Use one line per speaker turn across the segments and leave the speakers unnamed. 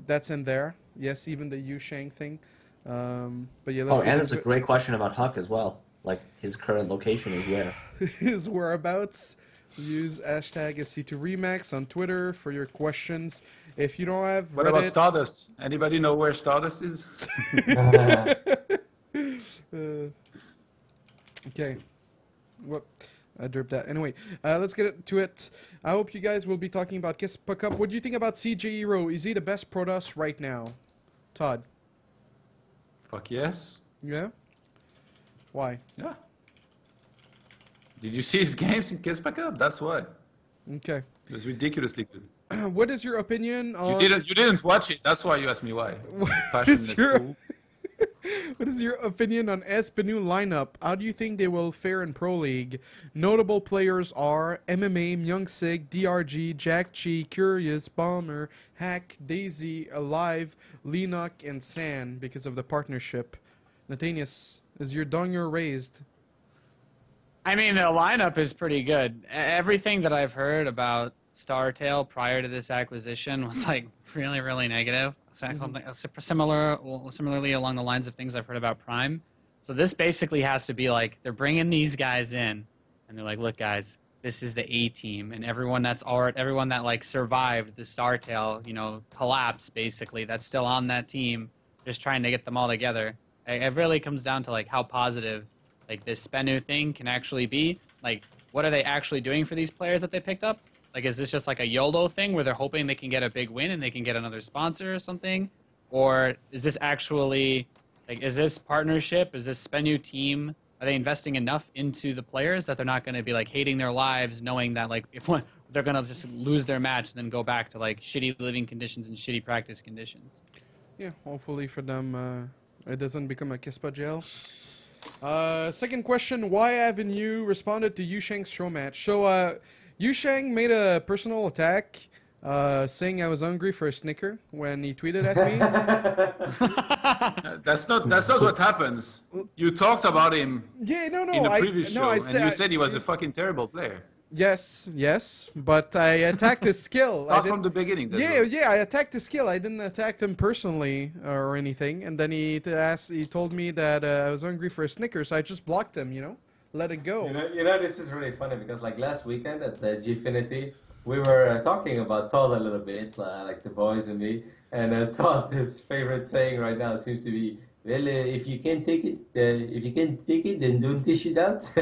that's in there. Yes, even the Yu Shang thing. But yeah,
Oh,
let's get
and there's a
into
great question about Huck as well. Like, his current location is where?
his whereabouts. Use hashtag SC2Remax on Twitter for your questions. If you don't have
What about
Reddit,
Stardust? Anybody know where Stardust is?
okay. Whoop. I derped that. Anyway, let's get to it. I hope you guys will be talking about Kispa Cup. What do you think about CJ0? Is he the best Protoss right now? Todd?
Fuck yes.
Yeah? Why?
Yeah. Did you see his games in Kispa Cup? That's why.
Okay.
It was ridiculously good.
What is your opinion on...
You didn't watch it. That's why you asked me why.
What is your opinion on SC2 lineup? How do you think they will fare in Pro League? Notable players are MMA, Myung-Sig, DRG, Jack Chi, Curious, Bomber, Hack, Daisy, Alive, Lennox, and San because of the partnership. Nathanias, is your donger raised?
I mean, the lineup is pretty good. Everything that I've heard about StarTale prior to this acquisition was like really, really negative. Something similarly along the lines of things I've heard about Prime. So this basically has to be like they're bringing these guys in, and they're like, look, guys, this is the A team, and everyone that like survived the StarTale, you know, collapse basically, that's still on that team, just trying to get them all together. It really comes down to like how positive like this SC2 thing can actually be. Like, what are they actually doing for these players that they picked up? Like, is this just like a YOLO thing where they're hoping they can get a big win and they can get another sponsor or something? Or is this actually, like, is this partnership, is this SC2 team, are they investing enough into the players that they're not going to be, like, hating their lives knowing that, like, if they're going to just lose their match and then go back to, like, shitty living conditions and shitty practice conditions?
Yeah, hopefully for them it doesn't become a Kispa jail. Second question, why haven't you responded to Yu Shang's show match? So, Yu Shang made a personal attack saying I was hungry for a Snicker when he tweeted at me.
That's not what happens. You talked about him
Yeah, no,
in the previous show,
and
you said he was a fucking terrible player.
Yes, but I attacked his skill.
Start from the beginning.
Yeah, I attacked his skill. I didn't attack him personally or anything. And then he told me that I was hungry for a Snicker, so I just blocked him, you know? Let it go.
You know, this is really funny because like last weekend at the Gfinity, we were talking about ToD a little bit, like the boys and me. And ToD, his favorite saying right now seems to be, well, if you can't take it, then don't dish it out.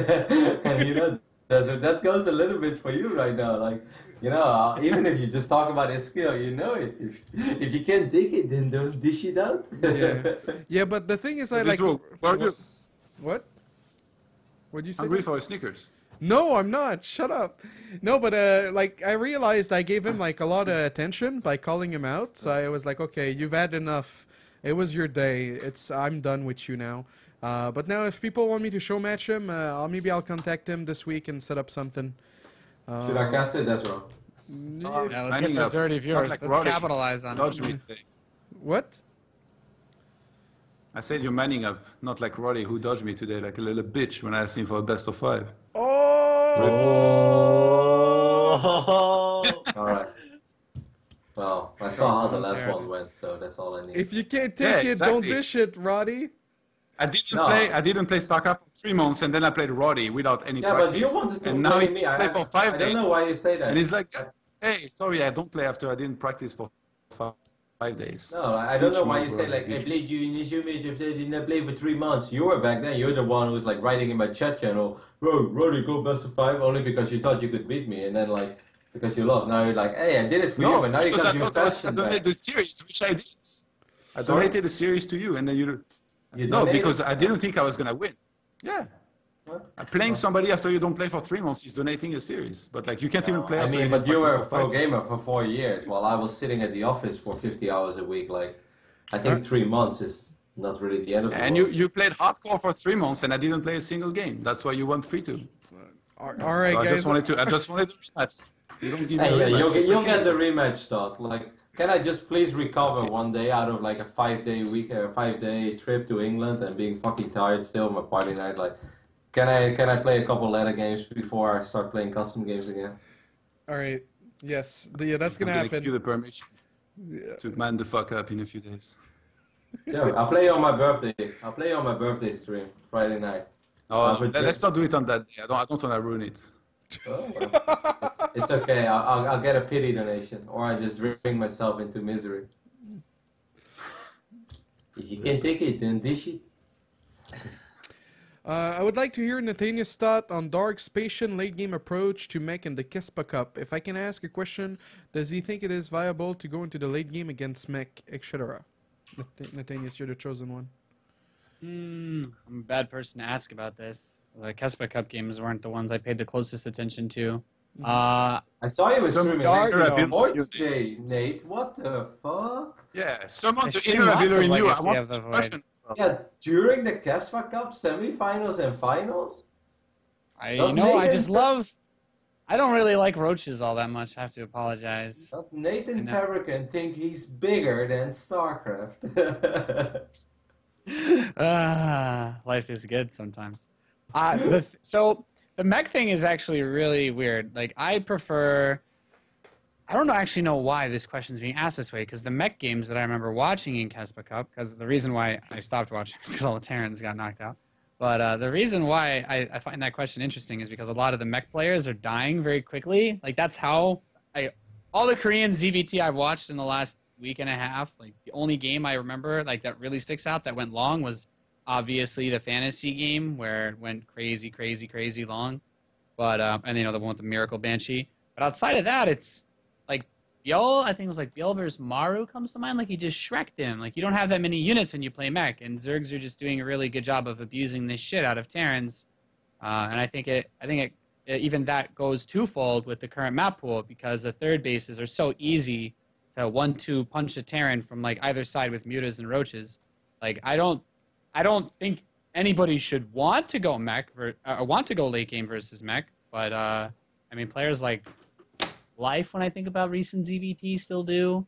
And you know, that goes a little bit for you right now. Like, you know, even if you just talk about his skill, you know it. If you can't take it, then don't dish it out.
Yeah, but the thing is, I like. What? What'd you say?
Hungry for Snickers.
No, I'm not. Shut up. No, but like I realized I gave him like a lot of attention by calling him out. So I was like, okay, you've had enough. It was your day. I'm done with you now. But now, if people want me to show match him, maybe I'll contact him this week and set up something.
Should I cast it? That's wrong.
Yeah, let's get the 30 viewers.
Like
let's capitalize on it.
What?
I said you're manning up, not like Roddy, who dodged me today like a little bitch when I asked him for a best of 5.
Oh!
All right. Well, I saw how the last one went, so that's all I need.
If you can't take it, don't dish it, Roddy.
I didn't play StarCraft for 3 months, and then I played Roddy without any practice.
Yeah, but you wanted to
play
me.
Play for 5 days.
I don't know why you say that.
And he's like, hey, sorry, I don't play after I didn't practice for 5 days.
No, I don't know why you say like, I played you in Izumi if they didn't play for 3 months. You were back then, you're the one who was like writing in my chat channel, bro, Roddy, go best of 5, only because you thought you could beat me, and then like, because you lost. Now you're like, hey, I did it for you, but now you got your passion back.
I donated the series, which I did. I donated the series to you, and then you because I didn't think I was going to win. Yeah. Playing somebody after you don't play for 3 months is donating a series. But like you can't even play after
but you were a pro gamer for 4 years while I was sitting at the office for 50 hours a week. Like, I think 3 months is not really the end of the world.
And you played hardcore for 3 months and I didn't play a single game. That's why you won 3-2.
All right,
so
guys.
I just wanted the rematch. You don't give me
a
rematch.
You'll get the rematch, Todd. Like, can I just please recover one day out of like a 5-day trip to England and being fucking tired still, my party night? Like, can I play a couple ladder games before I start playing custom games again?
All right. Yes. Yeah, that's gonna happen.
Give you the permission. to man the fuck up in a few days.
Yeah, I'll play you on my birthday. I'll play you on my birthday stream Friday night.
Oh, let's not do it on that day. I don't want to ruin it.
Oh, well. It's okay. I'll get a pity donation, or I just bring myself into misery. If you can't take it, then dish it.
I would like to hear Nathanias' thought on Dark's patient late-game approach to mech in the Kespa Cup. If I can ask a question, does he think it is viable to go into the late game against mech, etc.? Nathanias, you're the chosen one.
I'm a bad person to ask about this. The Kespa Cup games weren't the ones I paid the closest attention to.
I saw you streaming
Dark,
Void today, Nate. What the fuck?
Yeah, someone
I
to
stream lots
interview
of
in you. I
Legacy
want
of the
the
Void.
person.
Yeah, during the Kespa Cup semifinals and finals?
I
Does
I
Nathan
just love... I don't really like roaches all that much. I have to apologize.
Does Nathan Fabricant think he's bigger than StarCraft?
Life is good sometimes. So the mech thing is actually really weird. Like, I prefer... I don't actually know why this question is being asked this way, because the mech games that I remember watching in Kespa Cup, because the reason why I stopped watching is because all the Terrans got knocked out. But the reason why I find that question interesting is because a lot of the mech players are dying very quickly. Like, that's how all the Korean ZVT I've watched in the last week and a half, like, the only game I remember like that really sticks out that went long was obviously the fantasy game where it went crazy, crazy, crazy long. But and the one with the Miracle Banshee. But outside of that, it's like Biel, I think it was like Biel versus Maru comes to mind. Like, you just Shrek'd him. Like, you don't have that many units when you play mech, and Zergs are just doing a really good job of abusing this shit out of Terrans. And I think even that goes twofold with the current map pool, because the third bases are so easy to 1-2 punch a Terran from like either side with mutas and roaches. Like, I don't think anybody should want to go mech or want to go late game versus mech, but I mean, players like Life, when I think about recent ZVT, still do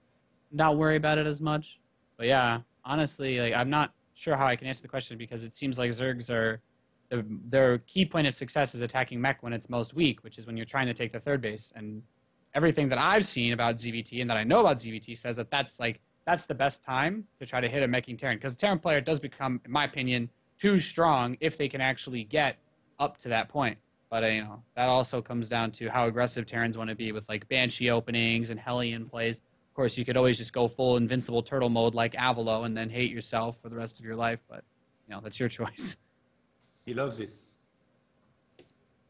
not worry about it as much. But yeah, honestly, like, I'm not sure how I can answer the question, because it seems like Zergs are their key point of success is attacking mech when it's most weak, which is when you're trying to take the third base. And everything that I've seen about ZVT and that I know about ZVT says that that's the best time to try to hit a meching Terran, because the Terran player does become, in my opinion, too strong if they can actually get up to that point. But that also comes down to how aggressive Terrans want to be with like Banshee openings and Hellion plays. Of course, you could always just go full invincible turtle mode like Avalo and then hate yourself for the rest of your life. But that's your choice.
He loves it.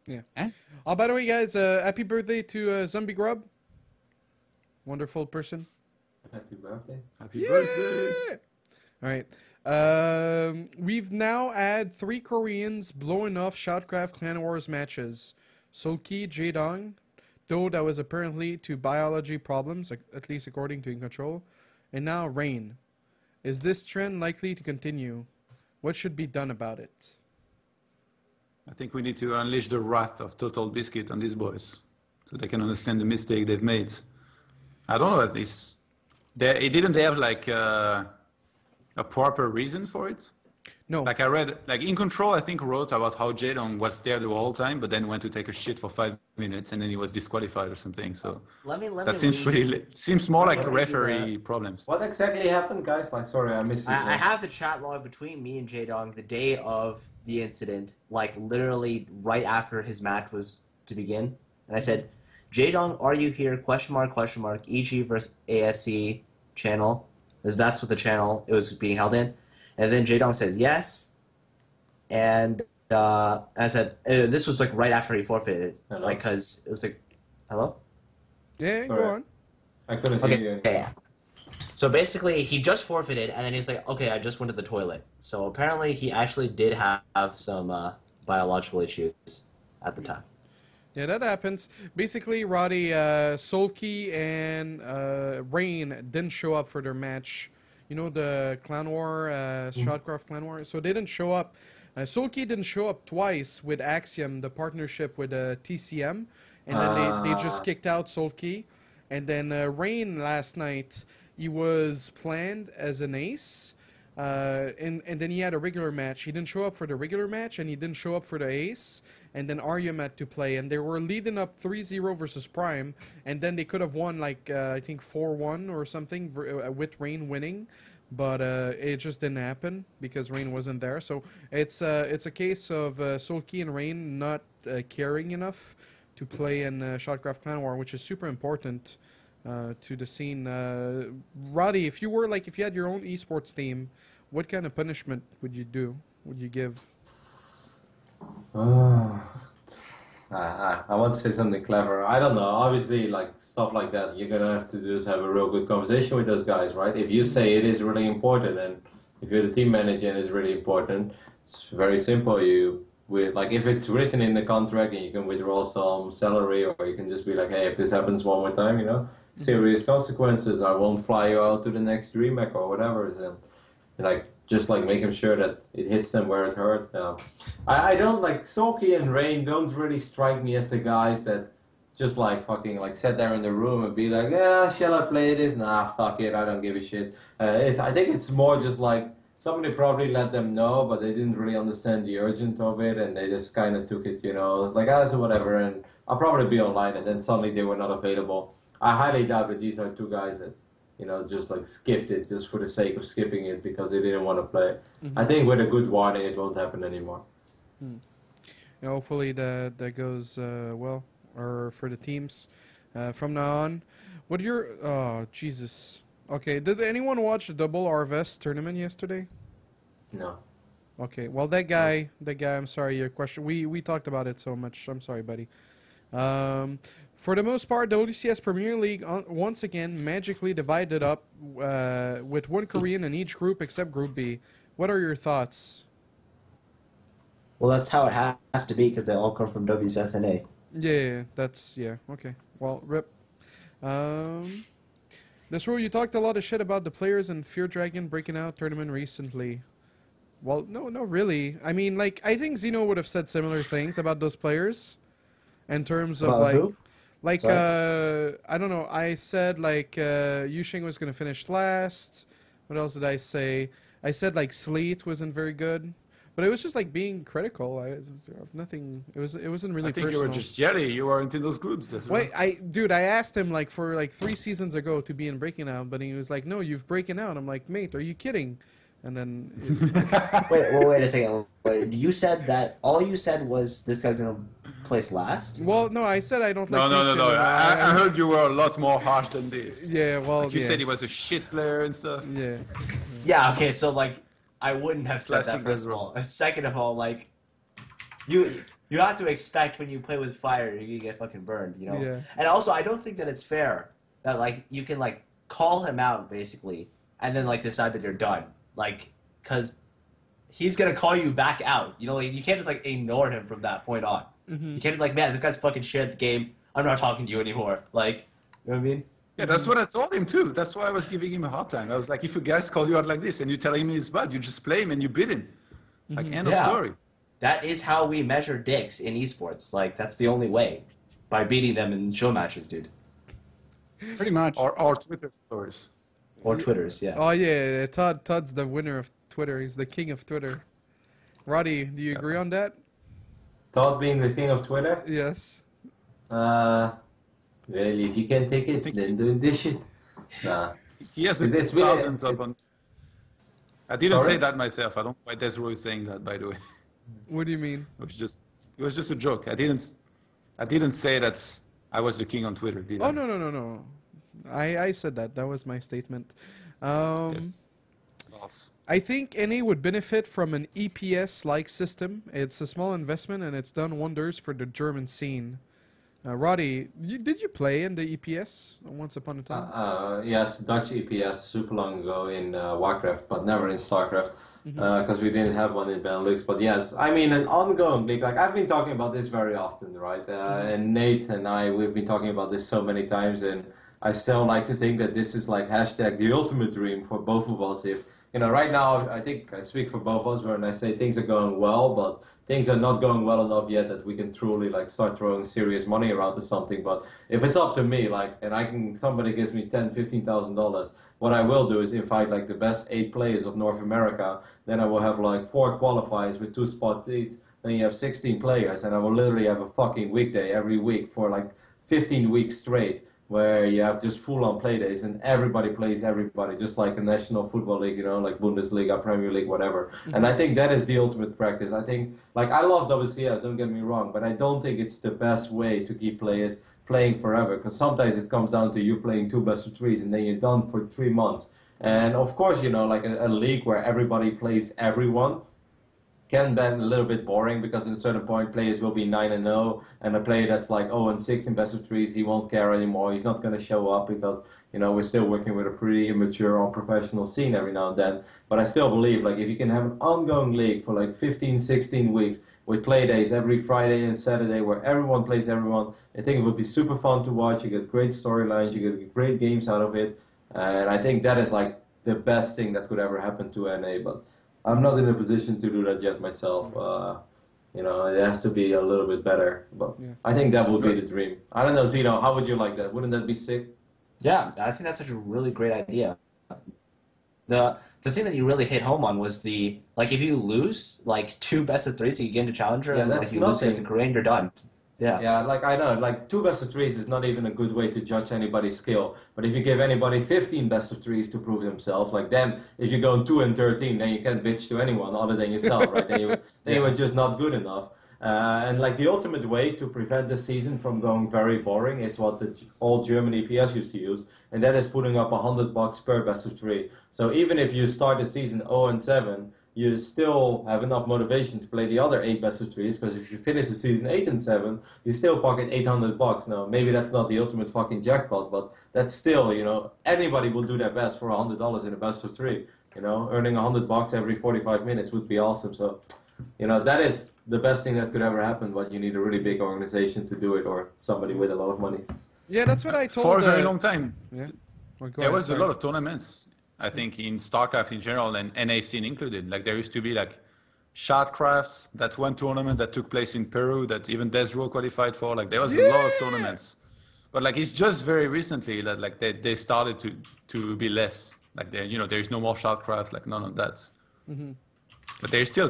Yeah.
Eh?
Oh, by the way, guys, happy birthday to Zombie Grub. Wonderful person.
Happy birthday.
Happy birthday.
All right. We've now had 3 Koreans blowing off Shoutcraft Clan Wars matches. Sulky, Jaedong, though that was apparently to biology problems, at least according to In Control. And now Rain. Is this trend likely to continue? What should be done about it?
I think we need to unleash the wrath of Total Biscuit on these boys, so they can understand the mistake they've made. I don't know at least. Didn't they have like a proper reason for it?
No.
Like I read, like In Control, I think wrote about how Jaedong was there the whole time, but then went to take a shit for 5 minutes, and then he was disqualified or something. So seems more like referee problems.
What exactly happened, guys? Like, sorry, I missed it.
I have the chat log between me and Jaedong the day of the incident, like literally right after his match was to begin, and I said, "Jaedong, are you here? Question mark, question mark. EG versus ASC channel." Because that's what the channel it was being held in. And then Jaedong says yes. And I said, this was like right after he forfeited.
Hello?
Like, because it was like, hello?
Yeah,
Sorry.
go on.
I couldn't hear you.
Okay, yeah. So basically, he just forfeited, and then he's like, okay, I just went to the toilet. So apparently, he actually did have some biological issues at the time.
Yeah, that happens. Basically, Roddy, Sulky and Rain didn't show up for their match. You know, the Clan War, Shoutcraft Clan War. So they didn't show up. Sulky didn't show up twice with Axiom, the partnership with TCM. And then they just kicked out Sulky. And then Rain last night, he was planned as an ace. and then he had a regular match. He didn't show up for the regular match, and he didn't show up for the ace. And then Aryam had to play, and they were leading up 3-0 versus Prime, and then they could have won like I think 4-1 or something with Rain winning, but it just didn't happen because Rain wasn't there. So it's a case of Sulky and Rain not caring enough to play in Shotcraft Clan War, which is super important to the scene. Roddy, if you had your own esports team, what kind of punishment would you do? Would you give?
I want to say something clever. I don't know. Obviously, like stuff like that, you're gonna have to do is have a real good conversation with those guys, right? If you say it is really important, and if you're the team manager and it's really important, it's very simple. Like if it's written in the contract and you can withdraw some salary, or you can just be like, hey, if this happens one more time, serious consequences. I won't fly you out to the next DreamHack or whatever. And like just like making sure that it hits them where it hurt. I don't like Sulky and Rain don't really strike me as the guys that just like fucking like sit there in the room and be like, yeah, shall I play this? Nah, fuck it, I don't give a shit. I think it's more just like somebody probably let them know, but they didn't really understand the urgent of it, and they just kind of took it, it's like, so whatever, and I'll probably be online, and then suddenly they were not available. I highly doubt that these are two guys that just like skipped it just for the sake of skipping it because they didn't want to play. I think with a good warning, it won't happen anymore.
Yeah, hopefully that goes well, or for the teams from now on. What oh Jesus? Okay, did anyone watch the Double Harvest tournament yesterday?
No.
Okay, well that guy. I'm sorry, your question. We talked about it so much. I'm sorry, buddy. For the most part, the ODCS Premier League once again magically divided up with one Korean in each group except Group B. What are your thoughts?
Well, that's how it has to be because they all come from WCSNA.
Yeah, okay. Well, rip. desRow, you talked a lot of shit about the players in Fear Dragon breaking out tournament recently. Well, no, really. I mean, like, I think Xeno would have said similar things about those players in terms of,
about who?
Like, I don't know. I said, like, Yusheng was going to finish last. What else did I say? I said, like, Sleet wasn't very good. But it was just, like, being critical. I have nothing. It wasn't really personal.
I think you were just jelly. You weren't in those groups. That's
Wait, dude, I asked him, like, for, like, 3 seasons ago to be in Breaking Out. But he was like, no, you've Breaking Out. I'm like, mate, are you kidding? And then...
wait a second. Wait, you said that... All you said was this guy's going to place last?
Well, no, I said I don't like
No. I heard you were a lot more harsh than this.
Yeah, well,
like you said he was a shit player and stuff.
Yeah.
Yeah, okay, so, like, I wouldn't have said that, first of all. And second of all, like, you have to expect when you play with fire, you're going to get fucking burned,
Yeah.
And also, I don't think that it's fair that, like, you can, like, call him out, basically, and then, like, decide that you're done. Like, because he's going to call you back out. Like, you can't just, like, ignore him from that point on. You can't be like, man, this guy's fucking shit at the game. I'm not talking to you anymore. Like, you know what I mean?
Yeah, that's what I told him too. That's why I was giving him a hard time. I was like, if a guys call you out like this and you tell him he's bad, you just play him and you beat him. Like, end of story.
That is how we measure dicks in esports. Like, that's the only way. By beating them in show matches, dude.
Pretty much.
Or Twitter stories.
Or Twitters, yeah.
Oh, yeah, Todd's the winner of Twitter. He's the king of Twitter. Roddy, do you agree on that?
Todd being the king of Twitter?
Yes.
Well, if you can take it, then do this shit. Nah.
He has
It's
thousands of... I didn't
Sorry?
say that myself. I don't know why desRow is saying that, by the way.
What do you mean?
It was just a joke. I didn't say that I was the king on Twitter, did I?
Oh, no. I said that. That was my statement.
Yes.
I think NA would benefit from an EPS-like system. It's a small investment, and it's done wonders for the German scene. Roddy, did you play in the EPS once upon a time?
Yes, Dutch EPS super long ago in Warcraft, but never in StarCraft, because we didn't have one in Benelux. But yes, I mean an ongoing league. Like I've been talking about this very often, right? And Nate and I, we've been talking about this so many times, and I still like to think that this is like hashtag the ultimate dream for both of us. If right now I think I speak for both of us when I say things are going well, but things are not going well enough yet that we can truly like start throwing serious money around to something. But if it's up to me, like, and somebody gives me $10,000-$15,000, what I will do is invite like the best 8 players of North America. Then I will have like 4 qualifiers with 2 spot seats. Then you have 16 players, and I will literally have a fucking weekday every week for like 15 weeks straight, where you have just full-on play days and everybody plays everybody, just like a national football league, like Bundesliga, Premier League, whatever. And I think that is the ultimate practice. I think, like, I love WCS, don't get me wrong, but I don't think it's the best way to keep players playing forever, because sometimes it comes down to you playing 2 best-of-3s and then you're done for 3 months. And of course, like a league where everybody plays everyone can be a little bit boring, because at a certain point players will be 9-0, and a player that's like 0-6 in best of 3s, he won't care anymore. He's not going to show up because we're still working with a pretty immature or professional scene every now and then. But I still believe, like, if you can have an ongoing league for like 15-16 weeks with play days every Friday and Saturday where everyone plays everyone, I think it would be super fun to watch. You get great storylines, you get great games out of it, and I think that is like the best thing that could ever happen to NA. But I'm not in a position to do that yet myself. It has to be a little bit better, but yeah. I think that would be the dream. I don't know, Xeno, how would you like that? Wouldn't that be sick?
Yeah, I think that's such a really great idea. The thing that you really hit home on was if you lose like 2 best of 3s, so you get into Challenger, and like you lose it as a career and you're done. Yeah. Yeah,
like I know, like 2 best of 3s is not even a good way to judge anybody's skill. But if you give anybody 15 best of 3s to prove themselves, like then if you go 2-13, then you can't bitch to anyone other than yourself, right? Then you were just not good enough. And like the ultimate way to prevent the season from going very boring is what the old German EPS used to use, and that is putting up $100 per best of 3. So even if you start the season 0-7, you still have enough motivation to play the other 8 best of 3s, because if you finish the season 8-7, you still pocket $800. Now, maybe that's not the ultimate fucking jackpot, but that's still, anybody will do their best for $100 in a best of 3. Earning $100 every 45 minutes would be awesome. So, that is the best thing that could ever happen, but you need a really big organization to do it, or somebody with a lot of money.
Yeah, that's what I told.
For a very long time.
Yeah. Well,
there was a lot of tournaments, I think, in StarCraft in general, and NA scene included. Like, there used to be like Shardcrafts, that one tournament that took place in Peru that even desRow qualified for. Like, there was a lot of tournaments. But like, it's just very recently that like they started to be less. Like, there's no more Shardcrafts, like none of that. Mm-hmm. But there's still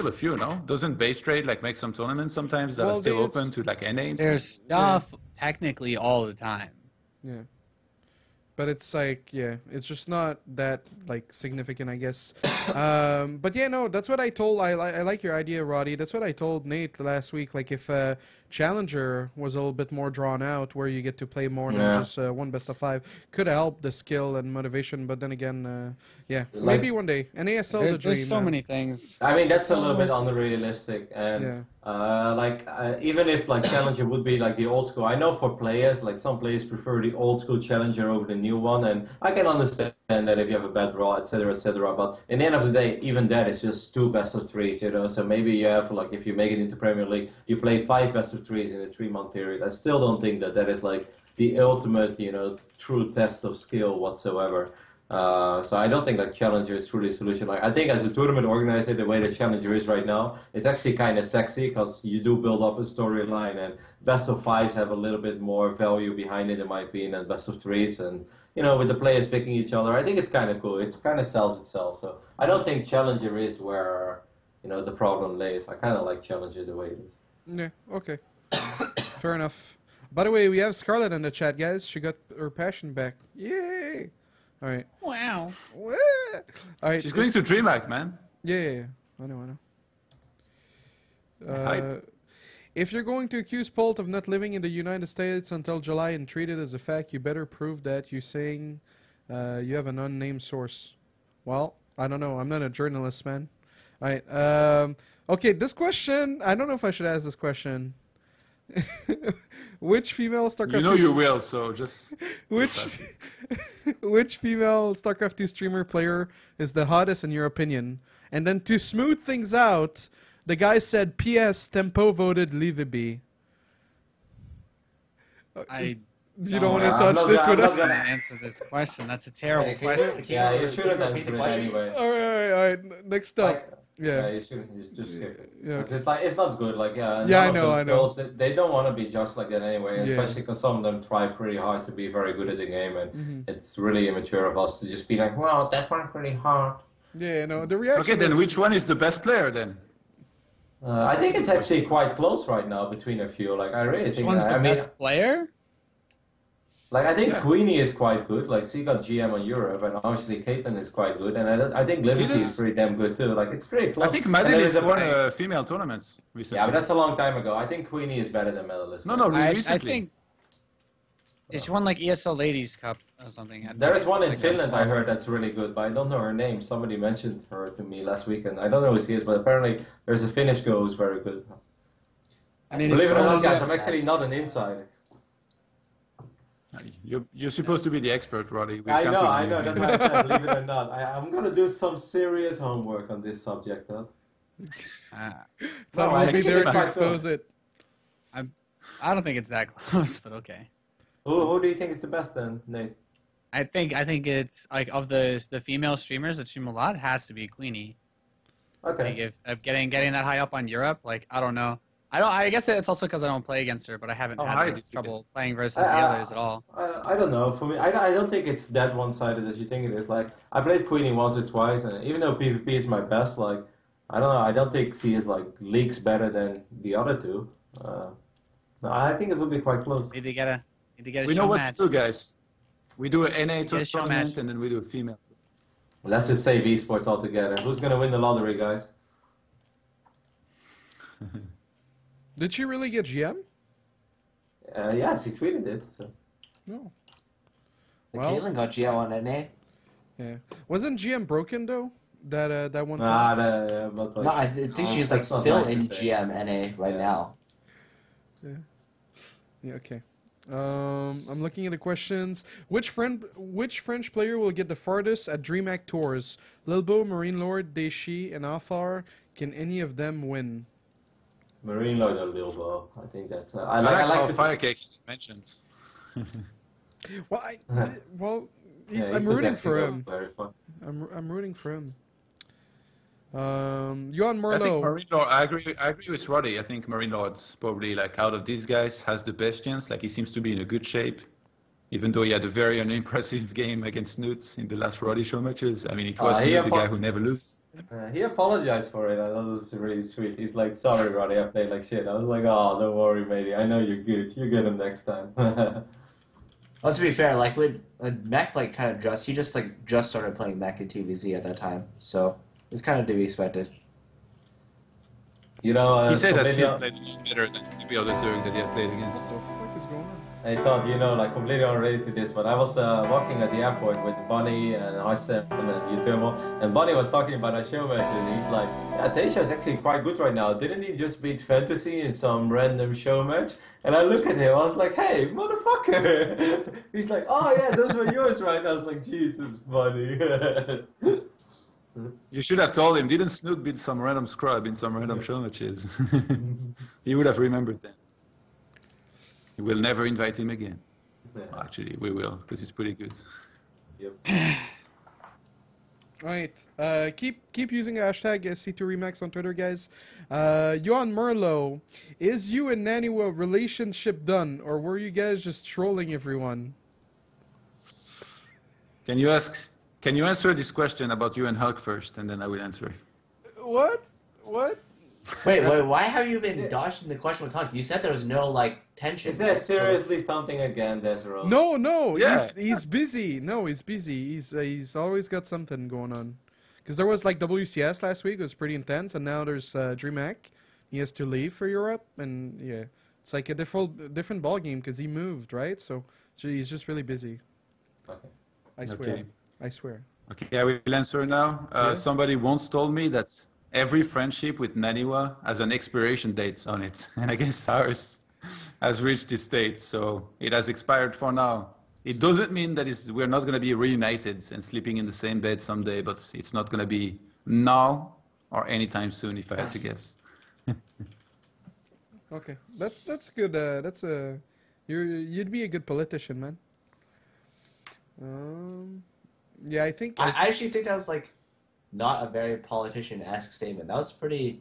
a few, no? Doesn't base trade like make some tournaments sometimes that are still open to like NA?
There's stuff technically all the time.
Yeah. But it's like, yeah, it's just not that like significant, I guess. But yeah, no, that's what I told. I like your idea, Roddy. That's what I told Nate last week. Like, if Challenger was a little bit more drawn out, where you get to play more than just 1 best of 5, could help the skill and motivation. But then again, yeah, maybe one day. NASL the dream.
There's so many things.
I mean, that's a little bit unrealistic, and even if like Challenger would be like the old school, I know for players, like some players prefer the old school Challenger over the new one, and I can understand that if you have a bad draw, etc., etc. But in the end of the day, even that is just 2 best of 3s, So maybe you have, like, if you make it into Premier League, you play 5 best of 3s in a 3-month period. I still don't think that is like the ultimate, true test of skill whatsoever. So I don't think that Challenger is truly a solution. Like, I think as a tournament organizer, the way that Challenger is right now, it's actually kind of sexy, because you do build up a storyline, and best of 5s have a little bit more value behind it, in my opinion, than best of 3s. And with the players picking each other, I think it's kind of cool. It kind of sells itself. So I don't think Challenger is where the problem lays. I kind of like Challenger the way it is.
Yeah. Okay. Fair enough. By the way, we have Scarlett in the chat, guys. She got her passion back. Yay! All right.
Wow.
All right.
She's going to DreamHack, man.
Yeah. I know. If you're going to accuse Polt of not living in the United States until July and treat it as a fact, you better prove that. You're saying you have an unnamed source. Well, I don't know. I'm not a journalist, man. All right. Okay, this question, I don't know if I should ask this question. Which female StarCraft?
You know you will, so just.
Which female StarCraft 2 streamer player is the hottest in your opinion? And then to smooth things out, the guy said, "P.S. Tempo voted Liveby." You don't want to
I'm
touch
not
this
gonna-
with
I'm
a...
not gonna-
Answer this question. That's a terrible
Can
question.
you-
Yeah, you
can
shouldn't
repeat
answer
the
it
question?
anyway.
All right. Next up.
Like,
Yeah.
you shouldn't. You just skip it.
Yeah.
'Cause it's like it's not good. Like
Yeah,
none
I
of
know,
those
I know.
girls, they don't want to be just like that anyway.
Yeah.
Especially because some of them try pretty hard to be very good at the game, and it's really immature of us to just be like, well, that one pretty hard.
Yeah, no, the reaction
Okay, then
was-
which one is the best player then?
I think it's actually quite close right now between a few. Like I really
Which
think.
one's the
I mean,
best player?
like I think
Yeah.
Queenie is quite good. Like she got GM on Europe, and obviously Caitlyn is quite good, and I think Liberty is pretty damn good too. Like it's pretty close.
I think
And
Madeline
there
has
is a
won
break.
female tournaments recently.
Yeah, but that's a long time ago. I think Queenie is better than Medalist.
No,
I
recently.
think she won like ESL Ladies Cup or something.
There is one in
Like,
Finland I
that's-
heard that's really good, but I don't know her name. Somebody mentioned her to me last weekend. I don't know who she is, but apparently there's a Finnish girl who's very good.
I mean,
Believe it or
it's
not, guys,
really
I'm actually not an insider.
You're supposed to be the expert, Roddy. We're
I
counting
know,
on
I
you.
know. That's why I said, believe it or not. I'm gonna do some serious homework on this subject, huh?
Thought
No,
it would be
actually,
there
it's
to
quite
expose it.
I don't think it's that close, but okay.
Who do you think is the best then, Nate?
I think it's like of the female streamers that stream a lot, it has to be Queenie.
Okay.
Like if getting that high up on Europe, like I don't know. I guess it's also because I don't play against her, but I haven't
Oh,
had
hi,
much
did you
trouble
guys-
playing versus the others at all.
I don't know. For me, I don't think it's that one-sided as you think it is. Like, I played Queenie once or twice, and even though PvP is my best, like, I don't know. I don't think she is like leagues better than the other two. No, I think it would be quite close.
Need to get a
We know
show
what
match.
to do, guys. We do an NA
Get a show
tournament
match.
and then we do a female.
Let's just save esports altogether. Who's gonna win the lottery, guys?
Did she really get GM?
Yeah, she tweeted it. So.
No.
The
Well-
Caitlyn got GL on NA.
Yeah. Wasn't GM broken though? That one.
Nah,
time?
but like,
No, I think she's like
that's not
still
nice to
in
say.
GM NA right
Yeah.
now.
Yeah. Okay. I'm looking at the questions. Which French player will get the farthest at DreamHack Tours? Lilbo, Marine Lord, Deshi, and Afar. Can any of them win?
Marine Lord or Lilbo. I think that's. I
I like
like
how
the.
Firecake mentions.
Well, well,
Yeah, he
I'm
could
rooting
actually
for
go
him.
Very fun.
I'm rooting for him. Johan
I think
Merlot.
Marine Lord. I agree with Roddy. I think Marine Lord's probably like out of these guys has the best chance. Like he seems to be in a good shape, even though he had a very unimpressive game against Newt in the last Roddy show matches. I mean, it was
he
Newt, the guy who never loses.
He apologized for it. I thought it was really sweet. He's like, "Sorry, Roddy, I played like shit." I was like, "Oh, don't worry, matey. I know you're good. You get him next time."
Well, to be fair, like when Mech like kind of just started playing Mech in TVZ at that time, so it's kind of to be expected.
You know,
He said that he
completely-
played better than every other Zerg that he had played against.
What the fuck is going on?
I thought, you know, like completely unrelated to this, but I was walking at the airport with Bunny and Harstem and Utermo, and Bunny was talking about our show match, and he's like, yeah, Tasha's actually quite good right now. Didn't he just beat Fantasy in some random show match? And I look at him, I was like, hey, motherfucker! He's like, oh yeah, those were yours, right? I was like, Jesus, Bunny.
You should have told him, didn't Snoot beat some random scrub in some random show matches? He would have remembered that. We'll never invite him again. Actually, we will, because he's pretty good.
Yep.
Alright, keep using hashtag SC2Remax on Twitter, guys. Johan Merlot, is you and Naniwa relationship done, or were you guys just trolling everyone?
Can you answer this question about you and Hulk first, and then I will answer.
What? What?
Wait, why have you been dodging the question with Huck? You said there was no like tension.
Is there seriously something again, desRow?
No,
Yeah.
he's busy. No, he's busy. He's always got something going on. Because there was like WCS last week, it was pretty intense, and now there's DreamHack. He has to leave for Europe, and yeah, it's like a different ball game because he moved, right? So he's just really busy.
Okay.
I swear.
Okay.
I swear.
Okay, I will answer now.
Yeah.
Somebody once told me that every friendship with Naniwa has an expiration date on it, and I guess ours has reached this date, so it has expired for now. It doesn't mean that we're not going to be reunited and sleeping in the same bed someday, but it's not going to be now or anytime soon, if I had to guess.
Okay, that's good. That's a You'd be a good politician, man. Yeah, I think.
I actually think that was like not a very politician-esque statement. That was pretty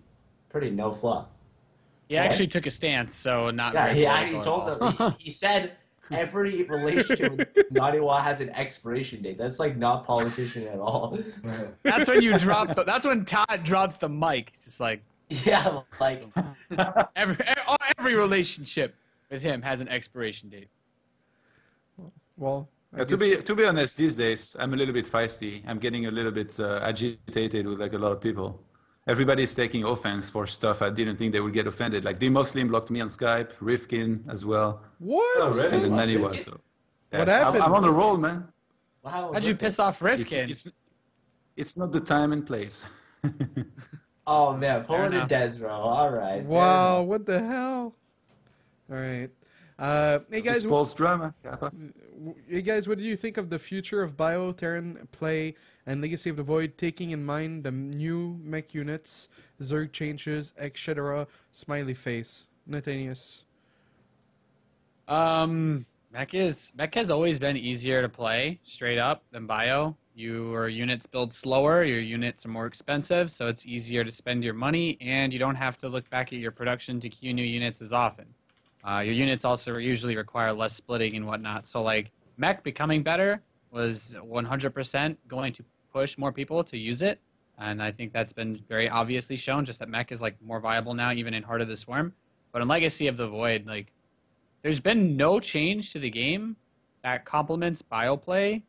no fluff.
He actually took a stance, so not
Yeah,
very
he
political
actually told
at all.
them. He said every relationship with Naniwa has an expiration date. That's like not politician at all.
That's when you drop. That's when Todd drops the mic. It's just like
Yeah, like
every relationship with him has an expiration date.
Well, I
To
guess-
be honest, these days I'm a little bit feisty. I'm getting a little bit agitated with like a lot of people. Everybody's taking offense for stuff I didn't think they would get offended. Like D-Muslim blocked me on Skype, Rifkin as well,
What?
Oh, really?
and then
What,
Naniwa.
Rifkin?
So,
What happened?
I'm on a roll, man.
wow.
How'd you piss off Rifkin?
It's not the time and place.
Oh man, pull
Fair
it in
enough.
desRow. All right.
Wow, what the hell? All right. Hey guys,
Sports drama. Kappa.
hey guys, what do you think of the future of Bio, Terran, Play, and Legacy of the Void, taking in mind the new mech units, Zerg changes, etc. Smiley face. Nathanias.
Mech has always been easier to play straight up than Bio. Your units build slower, your units are more expensive, so it's easier to spend your money, and you don't have to look back at your production to queue new units as often. Your units also usually require less splitting and whatnot. So like mech becoming better was 100% going to push more people to use it, and I think that's been very obviously shown. Just that mech is like more viable now, even in Heart of the Swarm. But in Legacy of the Void, like there's been no change to the game that complements bio play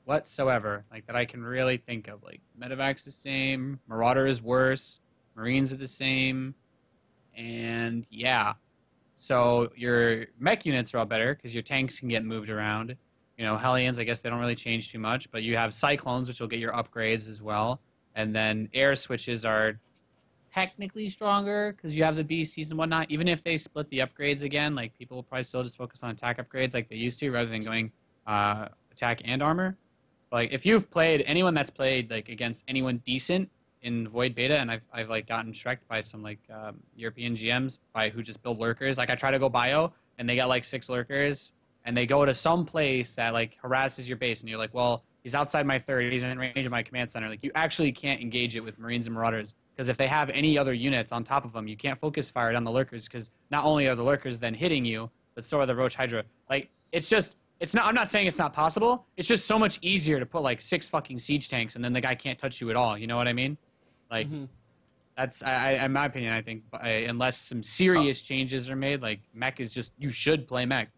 whatsoever. Like that I can really think of. Like Medevac's the same, Marauder is worse, Marines are the same, and yeah. So your mech units are all better because your tanks can get moved around. You know, Hellions, I guess they don't really change too much, but you have Cyclones, which will get your upgrades as well. And then air switches are technically stronger because you have the BCs and whatnot. Even if they split the upgrades again, like people will probably still just focus on attack upgrades like they used to rather than going attack and armor. But, like if you've played, anyone that's played like against anyone decent in Void Beta, and I've like gotten shreked by some like European GMs who just build lurkers. Like I try to go bio and they got like 6 lurkers and they go to some place that like harasses your base and you're like, well, he's outside my third, he's in range of my command center. Like you actually can't engage it with Marines and Marauders because if they have any other units on top of them, you can't focus fire on the lurkers because not only are the lurkers then hitting you, but so are the Roach Hydra. Like it's not. I'm not saying it's not possible. It's just so much easier to put like 6 fucking siege tanks and then the guy can't touch you at all. You know what I mean? Like, that's, in my opinion, I think, unless some serious changes are made, like, mech is just, you should play mech.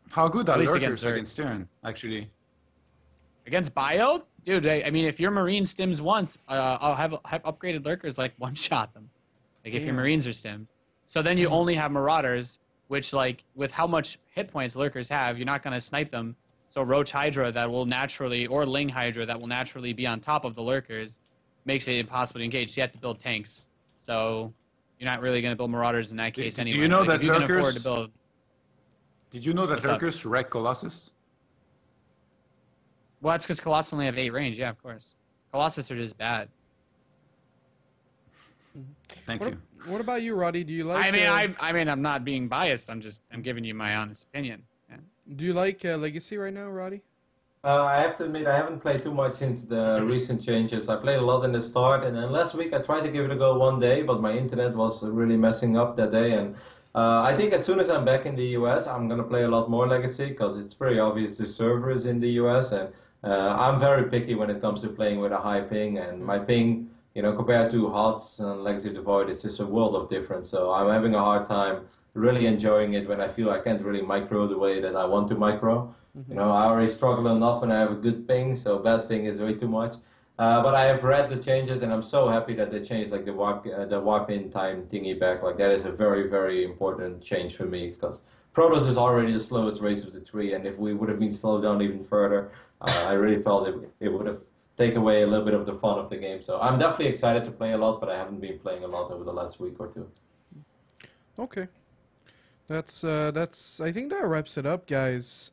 How good are
At least
lurkers
against Zerg.
against Terran, actually?
Against Bio? Dude, I mean, if your Marine stims once, I'll have upgraded lurkers, like, one-shot them. Like, if your Marines are stimmed. So then you only have Marauders, which, like, with how much hit points lurkers have, you're not going to snipe them. So Roach Hydra that will naturally, or Ling Hydra that will naturally be on top of the lurkers, makes it impossible to engage. So you have to build tanks. So you're not really going to build Marauders in that case anyway.
Do you know
Like,
that
if you can afford
lurkers?
to build,
Did you know that
What's up?
lurkers wreck Colossus?
well, that's because Colossus only have 8 range. Yeah, of course. Colossus are just bad.
Thank you.
What about you, Roddy? Do you like?
I mean, I'm not being biased. I'm giving you my honest opinion. Yeah.
Do you like Legacy right now, Roddy?
I have to admit, I haven't played too much since the recent changes. I played a lot in the start, and then last week I tried to give it a go one day, but my internet was really messing up that day. And I think as soon as I'm back in the US, I'm gonna play a lot more Legacy because it's pretty obvious the server is in the US, and I'm very picky when it comes to playing with a high ping. And my ping, you know, compared to HOTS and Legacy of the Void, it's just a world of difference. So I'm having a hard time really enjoying it when I feel I can't really micro the way that I want to micro. You know, I already struggle enough when I have a good ping, so bad ping is way too much. But I have read the changes, and I'm so happy that they changed like the warp in time thingy back. Like that is a very, very important change for me because Protoss is already the slowest race of the 3, and if we would have been slowed down even further, I really felt it would have taken away a little bit of the fun of the game. So I'm definitely excited to play a lot, but I haven't been playing a lot over the last week or 2.
Okay, that's. I think that wraps it up, guys.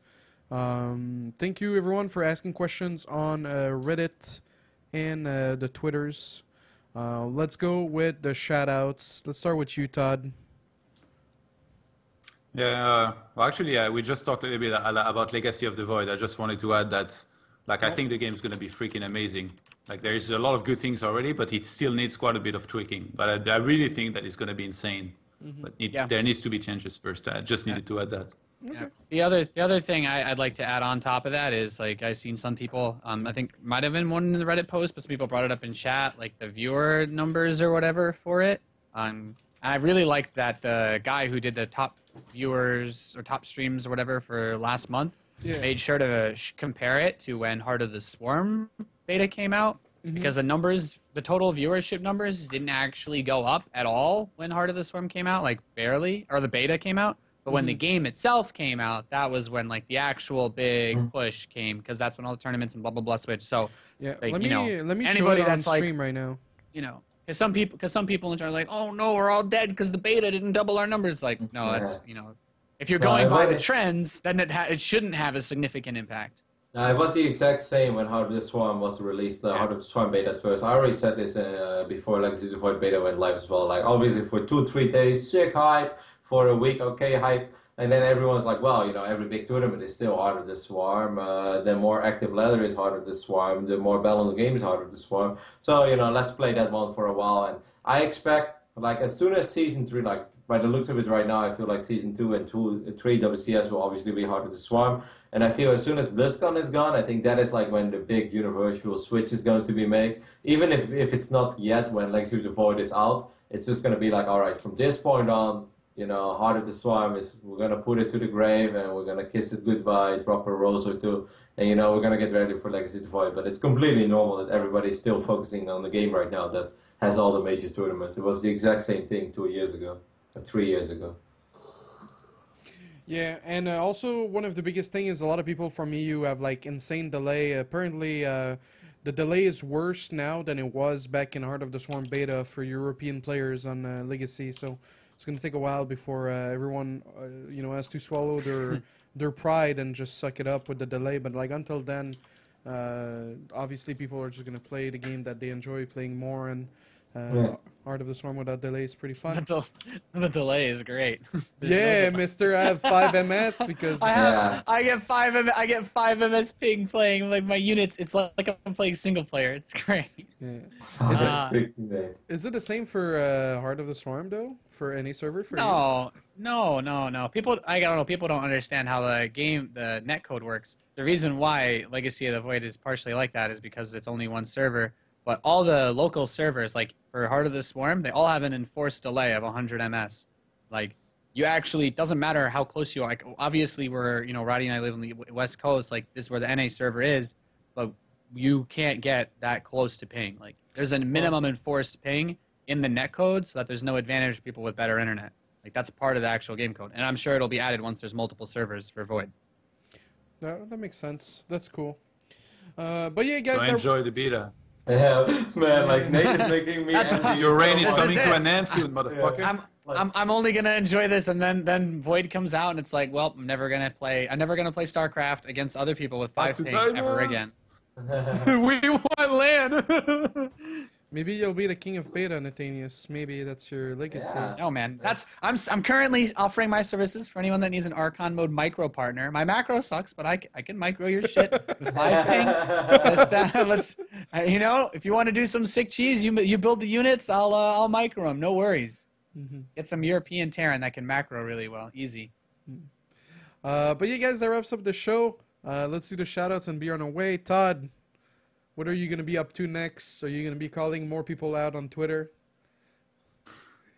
Thank you everyone for asking questions on Reddit and the Twitters. Let's go with the shout outs. Let's start with you, Todd.
Yeah, well, actually, we just talked a little bit about Legacy of the Void. I just wanted to add that, like, I think the game's going to be freaking amazing. Like, there is a lot of good things already, but it still needs quite a bit of tweaking. But I really think that it's going to be insane. But there needs to be changes first. I just needed to add that.
Yeah. The other thing I'd like to add on top of that is, like, I've seen some people, I think might have been one in the Reddit post, but some people brought it up in chat, like the viewer numbers or whatever for it. I really liked that the guy who did the top viewers or top streams or whatever for last month made sure to compare it to when Heart of the Swarm beta came out, because the total viewership numbers didn't actually go up at all when Heart of the Swarm came out, like barely, or the beta came out. But when the game itself came out, that was when like the actual big push came, because that's when all the tournaments and blah blah blah switched. So
Yeah,
like,
let me show
anybody
it on
that's like,
stream right now.
you know, because some people are like, oh no, we're all dead because the beta didn't double our numbers. Like, no, that's, you know, if you're going by the trends, then it shouldn't have a significant impact.
It was the exact same when Heart of the Swarm was released, the Heart of the Swarm beta at first. I already said this before Legacy of the Void beta went live as well. Like, obviously for 2-3 days, sick hype. For a week, okay hype. And then everyone's like, well, you know, every big tournament is still Heart of the Swarm. The more active ladder is Heart of the Swarm. The more balanced game is Heart of the Swarm. So, you know, let's play that one for a while. And I expect, like, as soon as Season 3, like, by the looks of it right now, I feel like Season 2 and 3 WCS will obviously be Heart of the Swarm. And I feel as soon as BlizzCon is gone, I think that is like when the big universal switch is going to be made. Even if it's not yet when Legacy of the Void is out, it's just going to be like, all right, from this point on, you know, Heart of the Swarm is, we're going to put it to the grave and we're going to kiss it goodbye, drop a rose or two, and, you know, we're going to get ready for Legacy of the Void. But it's completely normal that everybody's still focusing on the game right now that has all the major tournaments. It was the exact same thing 2 years ago, or 3 years ago.
Yeah, and also one of the biggest thing is a lot of people from EU have like insane delay. Apparently, the delay is worse now than it was back in Heart of the Swarm beta for European players on Legacy. So it's going to take a while before everyone, you know, has to swallow their pride and just suck it up with the delay. But like until then, obviously people are just going to play the game that they enjoy playing more, and Heart of the Swarm without delay is pretty fun.
The delay is great.
Yeah, Mister, I have 5 MS because
I get 5 MS ping playing like my units. It's like I'm playing single player. It's great.
Yeah. Is it the same for Heart of the Swarm though? For any server? For
no. People, I don't know. People don't understand how the netcode works. The reason why Legacy of the Void is partially like that is because it's only one server. But all the local servers, like for Heart of the Swarm, they all have an enforced delay of 100 ms. Like, you actually, doesn't matter how close you are. Like, obviously, we're, you know, Roddy and I live on the West Coast. Like, this is where the NA server is. But you can't get that close to ping. Like, there's a minimum enforced ping in the netcode so that there's no advantage for people with better internet. Like, that's part of the actual game code. And I'm sure it'll be added once there's multiple servers for Void.
That makes sense. That's cool. But yeah, guys.
So enjoy the beta.
Yeah, man, like Nate is making me envy.
Your reign is coming to an end soon, motherfucker.
Yeah.
I'm only gonna enjoy this, and then Void comes out, and it's like, well, I'm never gonna play StarCraft against other people with 5 ping ever again. We want land.
Maybe you'll be the king of beta, Nathanias. Maybe that's your legacy.
Yeah.
Oh man, I'm currently offering my services for anyone that needs an Archon mode micro partner. My macro sucks, but I can micro your shit with 5 ping. Just you know, if you want to do some sick cheese, you build the units. I'll micro them. No worries. Get some European Terran that can macro really well. Easy.
But yeah, guys, that wraps up the show. Let's do the shoutouts and be on our way. ToD, what are you going to be up to next? Are you going to be calling more people out on Twitter?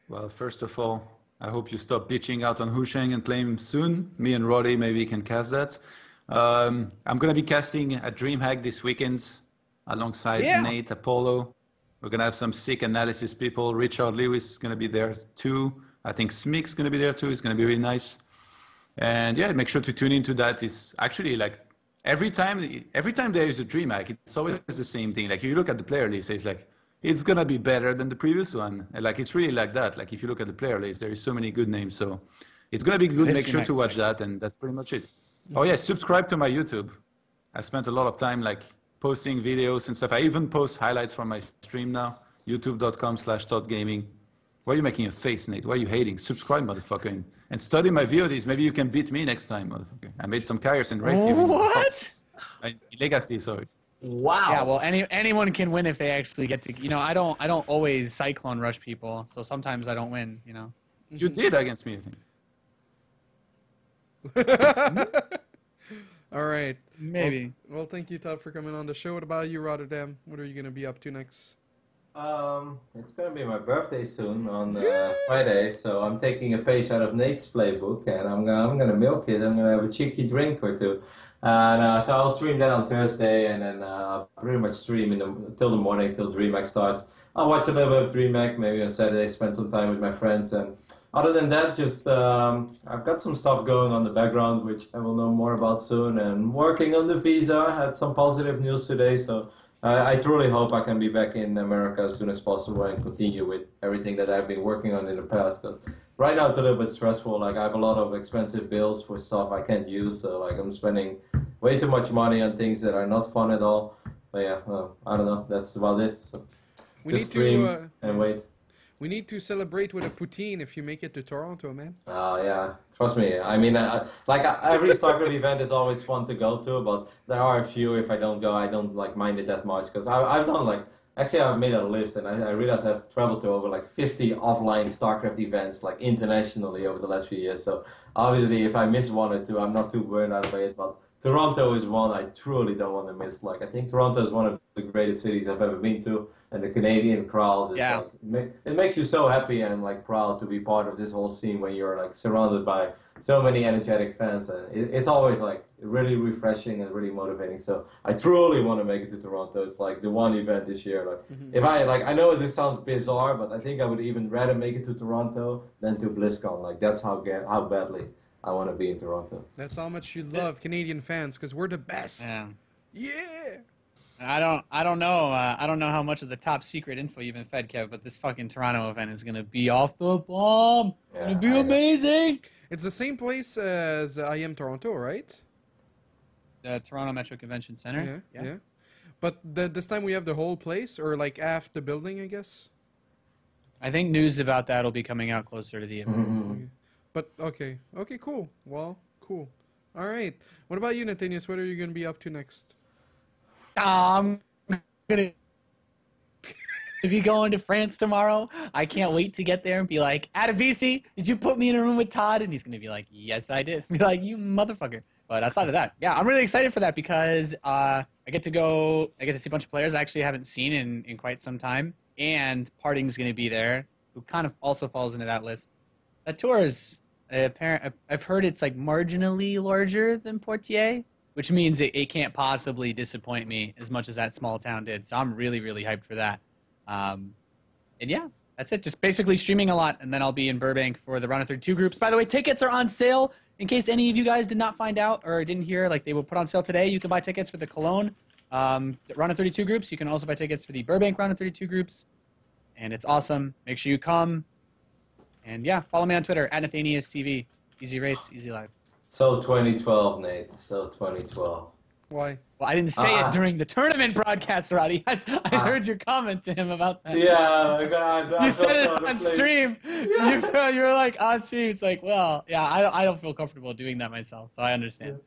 Well, first of all, I hope you stop bitching out on Husheng and claim soon. Me and Roddy maybe can cast that. I'm going to be casting at DreamHack this weekend alongside Nate, Apollo. We're going to have some sick analysis people. Richard Lewis is going to be there too. I think Smick's going to be there too. It's going to be really nice. And yeah, make sure to tune into that. It's actually like every time there is a DreamHack, it's always the same thing. Like if you look at the player list, it's like, it's going to be better than the previous one. And like, it's really like that. Like if you look at the player list, there is so many good names. So it's going to be good. Make sure to watch that. And that's pretty much it. Oh yeah, subscribe to my YouTube. I spent a lot of time like posting videos and stuff. I even post highlights from my stream now, youtube.com/ToDgaming. Why are you making a face, Nate? Why are you hating? Subscribe, motherfucker, and study my VODs. Maybe you can beat me next time, motherfucker. I made some carriers and raped you.
What?
Legacy, sorry.
Wow.
Yeah, well, anyone can win if they actually get to. You know, I don't always cyclone rush people, so sometimes I don't win. You know.
You did against me, I think.
All right.
Maybe.
Well, thank you, Todd, for coming on the show. What about you, Rotterdam? What are you going to be up to next?
It's gonna be my birthday soon on Friday, so I'm taking a page out of Nate's playbook, and I'm gonna milk it. I'm gonna have a cheeky drink or two, and so I'll stream that on Thursday, and then pretty much stream till the morning till DreamHack starts. I'll watch a little bit of DreamHack, maybe on Saturday, spend some time with my friends, and other than that, just I've got some stuff going on the background, which I will know more about soon, and working on the visa. I had some positive news today, so. I truly hope I can be back in America as soon as possible and continue with everything that I've been working on in the past. Because right now it's a little bit stressful. Like I have a lot of expensive bills for stuff I can't use. So like I'm spending way too much money on things that are not fun at all. But yeah, I don't know. That's about it. So
We
just
need
stream
to
and wait.
we need to celebrate with a poutine if you make it to Toronto, man.
Yeah, trust me. I mean, every StarCraft event is always fun to go to, but there are a few. If I don't go, I don't like mind it that much because I've done like actually I've made a list and I realized I've traveled to over like 50 offline StarCraft events like internationally over the last few years. So obviously, if I miss one or two, I'm not too burned out by it. But Toronto is one I truly don't want to miss. Like I think Toronto is one of the greatest cities I've ever been to, and the Canadian crowd is like it makes you so happy and like proud to be part of this whole scene when you're like surrounded by so many energetic fans, and it's always like really refreshing and really motivating. So I truly want to make it to Toronto. It's like the one event this year. Like if I know this sounds bizarre, but I think I would even rather make it to Toronto than to BlizzCon. Like that's how badly I want to be in Toronto.
That's how much you love Canadian fans, because we're the best.
Yeah.
Yeah.
I don't know how much of the top secret info you've been fed, Kev, but this fucking Toronto event is gonna be off the bomb.
Yeah,
It's gonna be amazing.
It's the same place as I Am Toronto, right?
The Toronto Metro Convention Center.
Yeah. But this time we have the whole place, or like half the building, I guess.
I think news about that will be coming out closer to the event.
But okay, cool. Well, cool. All right. What about you, Nathanias? What are you gonna be up to next?
I'm gonna be going to France tomorrow. I can't wait to get there and be like, Adebisi, did you put me in a room with Todd? And he's gonna be like, yes, I did. Be like, you motherfucker. But outside of that, yeah, I'm really excited for that because I get to see a bunch of players I actually haven't seen in quite some time, and Parting's gonna be there, who kind of also falls into that list. That tour is apparent. I've heard it's like marginally larger than Portier, which means it can't possibly disappoint me as much as that small town did. So I'm really, really hyped for that. And yeah, that's it. Just basically streaming a lot, and then I'll be in Burbank for the Round of 32 groups. By the way, tickets are on sale. In case any of you guys did not find out or didn't hear, like they will put on sale today. You can buy tickets for the Cologne Round of 32 groups. You can also buy tickets for the Burbank Round of 32 groups. And it's awesome. Make sure you come. And yeah, follow me on Twitter, @NathaniasTV. Easy race, easy life.
So 2012, Nate. So 2012.
Why?
Well, I didn't say it during the tournament broadcast, Roddy. I heard your comment to him about that.
Yeah, like, I
You said it
felt so out of
on
place.
stream. Yeah. You were like on stream. It's like, well, yeah, I don't feel comfortable doing that myself, so I understand.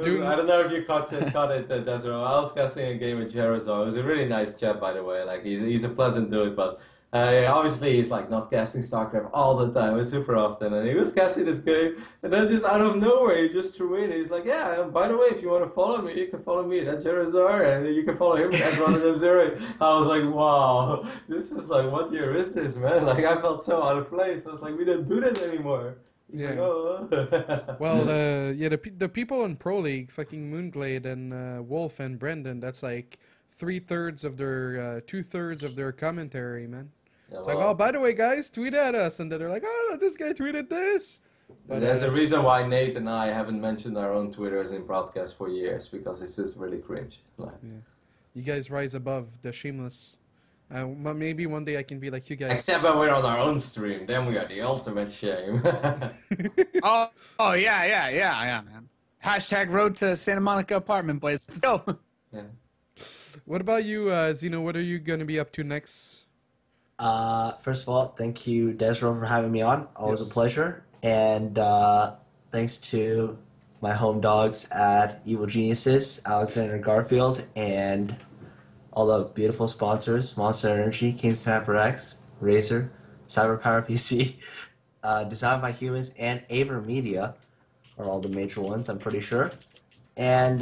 Dude, I don't know if you caught it, desRow. I was casting a game with Jerizar. It was a really nice chap, by the way. Like he's a pleasant dude, but obviously he's like not casting StarCraft all the time, it's super often. And he was casting this game, and then just out of nowhere, he just threw in. He's like, "Yeah, by the way, if you want to follow me, you can follow me at Jerizar, and you can follow him at Rotterdam Zero." I was like, "Wow, this is like, what year is this, man?" Like I felt so out of place. I was like, "We don't do that anymore." He's like, "Oh."
Well, the people in Pro League, fucking Moonglade and Wolf and Brendan, that's like 2/3 of their commentary, man.
Yeah,
It's like, oh, by the way, guys, tweet at us, and then they're like, oh, this guy tweeted this. But
there's a reason why Nate and I haven't mentioned our own Twitters in broadcast for years, because it's just really cringe. Like,
you guys rise above the shameless. Maybe one day I can be like you guys.
except when we're on our own stream, then we are the ultimate shame.
Oh yeah, man. # road to Santa Monica apartment, boys. Let's go.
Yeah.
What about you, Xeno? What are you gonna be up to next?
First of all, thank you, desRow, for having me on. Always
Yes.
a pleasure. And thanks to my home dogs at Evil Geniuses, Alexander Garfield, and all the beautiful sponsors, Monster Energy, Kingsnapper X, Razer, Cyberpower PC, Designed by Humans, and Aver Media are all the major ones, I'm pretty sure. And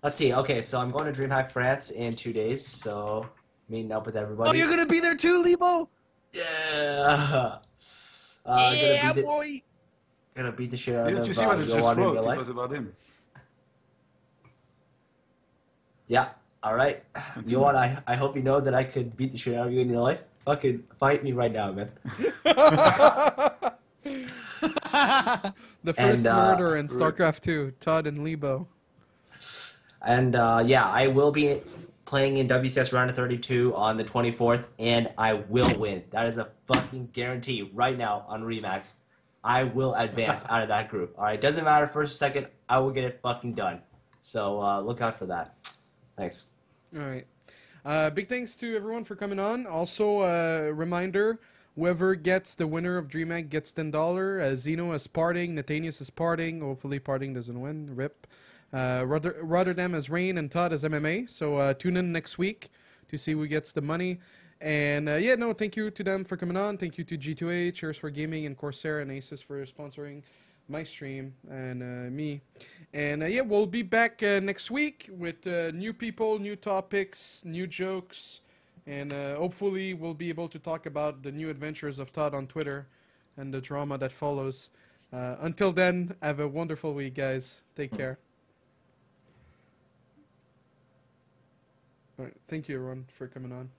let's see. Okay, so I'm going to DreamHack France in 2 days, so meeting up with everybody.
Oh, you're gonna be there too, Lebo?
Yeah.
Yeah, boy.
Gonna beat the shit out
Didn't
of
you see what it
Yo
just
on in
wrote?
real
It
life.
was about him.
Yeah. All right. Yo on, I hope you know that I could beat the shit out of you in your life. Fucking fight me right now, man.
The first
And,
murder in StarCraft 2, Todd and Lebo.
And yeah, I will be playing in WCS Round of 32 on the 24th, and I will win. That is a fucking guarantee right now on Remax. I will advance out of that group. All right, doesn't matter first or second. I will get it fucking done. So look out for that. Thanks.
All right. Big thanks to everyone for coming on. Also, reminder, whoever gets the winner of DreamHack gets $10. Xeno is parting. Nathanias is parting. Hopefully parting doesn't win. RIP. Rotterdam has Rain and Todd as MMA. So tune in next week to see who gets the money. And yeah, no, thank you to them for coming on. Thank you to G2A, Cheers for Gaming, and Corsair and Asus for sponsoring my stream and me. And yeah, we'll be back next week with new people, new topics, new jokes, and hopefully we'll be able to talk about the new adventures of Todd on Twitter and the drama that follows. Until then, have a wonderful week, guys. Take care. All right, thank you, everyone, for coming on.